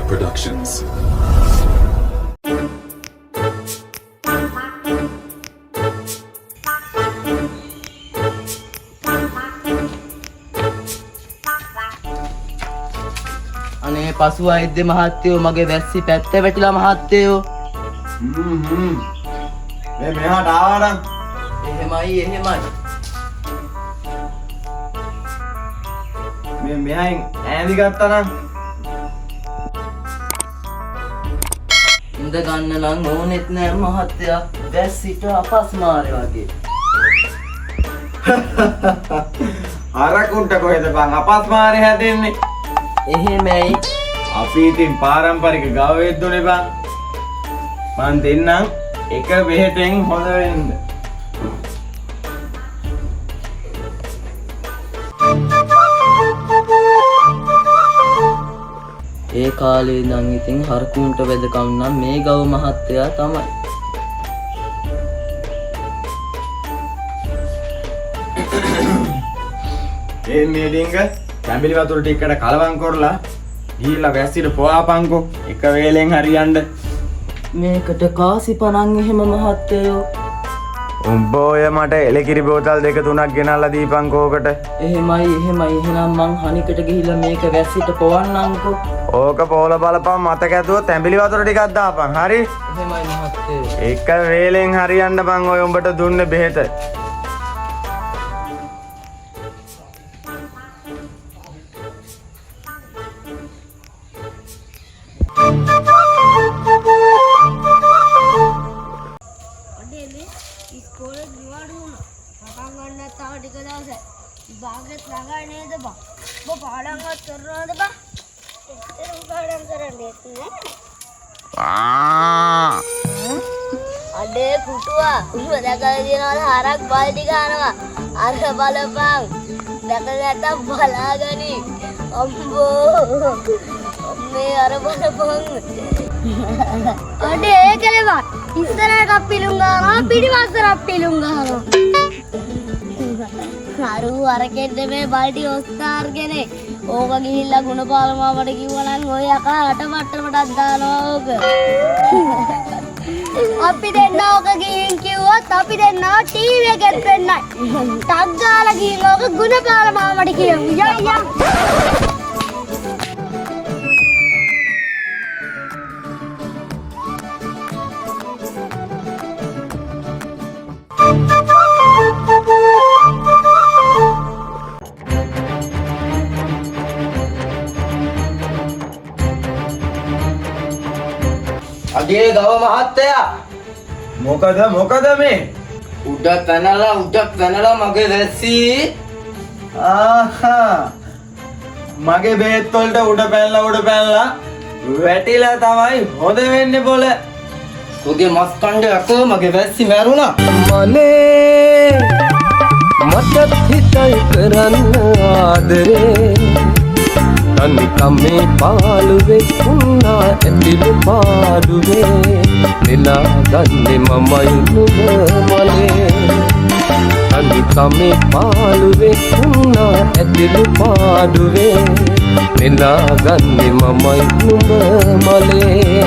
Mala Productions. අනේ පසු වෛද්‍ය මහත්තයෝ මගේ වැස්සි පැත්ත වැටිලා මහත්තයෝ. මේ මෙහාට ආවනම් එහෙමයි. මේ මෙහායින් ඈඳි ගත්තා නම් ඉඳ ගන්න නම් ඕනෙත් නෑ මහත්තයා. වැස්සිට අපස්මාරේ වගේ. අරකුන්ට කොහෙද බං අපස්මාරේ හැදෙන්නේ? එහෙමයි. අපි ඉතින් පාරම්පරික ගව වෙද්දුනේ බං. මං දෙන්නම් එක බෙහෙතෙන් හොඳ වෙන්න. ඒ කාලේ ඉඳන් ඉතින් හරකුන්ට වෙදකම් නම් මේ ගව මහත්තයා තමයි. ඒ මේඩින්ග කැඹිලි වතුර ටිකකට කලවම් කරලා ගිහිල්ලා වැස්සිට පොවාපන්කෝ එක වේලෙන් හරියන්න. මේකට කාසි පණන් එහෙම මහත්තයෝ. උඹ ඔය මට එලකිරි බෝතල් දෙක තුනක් ගෙනල්ලා දීපන්කෝකට. එහෙමයි. එහෙනම් මං හනිකට ගිහිල්ලා මේක වැස්සිට පොවන්නම්කෝ. ඕක පොල බලපන් මතක ඇතුව තැඹිලි වතුර ටිකක් දාපන්. හරි? එහෙමයි මහත්තයෝ. එක වේලෙන් හරියන්න බං ඔය උඹට දුන්නේ බෙහෙත. ඉස්කෝලේ ගියාට වුණා. පටන් ගන්නත් තව ටික දවසයි. විභාගෙත් ළඟයි නේද බං? ඔබ පාඩම්වත් කරනවද බං? එච්චරම පාඩම් කරන්නේ නැහැ. අඩේ පුටුවා. උඹ දැකලා තියනවද හරක් බල්ටි ගන්නවා? අර බලපං. දැකලා නැත්තම් බලාගනි. අම්බෝ. මේ අර බලපං. අඩේ ඒකලේ බං. ඉස්සරහට පිලුම් ගන්නවා පිටිපස්සට පිලුම් ගන්නවා. අරු අරකෙද්ද මේ බල්ටි ඔස්තාර්ගෙන ඕක ගිහිල්ලා ගුණපාල මාමට කිව්වනම් ඔය යකා අටමට්ටමටත් දානවා ඕක. අපි දෙන්න ඕක ගිහින් කිව්වොත් අපි දෙන්නව ටීවී එකෙත් පෙන්නයි. ටක් ගාලා ගිහින් ඕක ගුණපාල මාමට කියමු. යයි. අගේ ගව මහත්තයා මොකද මේ? උඩ පැනලා මගේ වැස්සි. ආහා මගේ බෙහෙත් වලට උඩ පැනලා වැටිලා තමයි හොඳ වෙන්නේ බොල. ඔගේ මස් කණ්ඩයක් මගේ වැස්සි මැරුණා. මනේ මටත් හිතයි කරන්න ආදරේ තනිකමේ පාළුවේ උන්නා ඇතිලු පාඩුවේ නෙලා ගන්නේ මමයි නුඹ මලේ තනිකමේ පාළුවේ උන්නා ඇතිලු පාඩුවේ නෙලා ගන්නේ මමයි නුඹ මලේ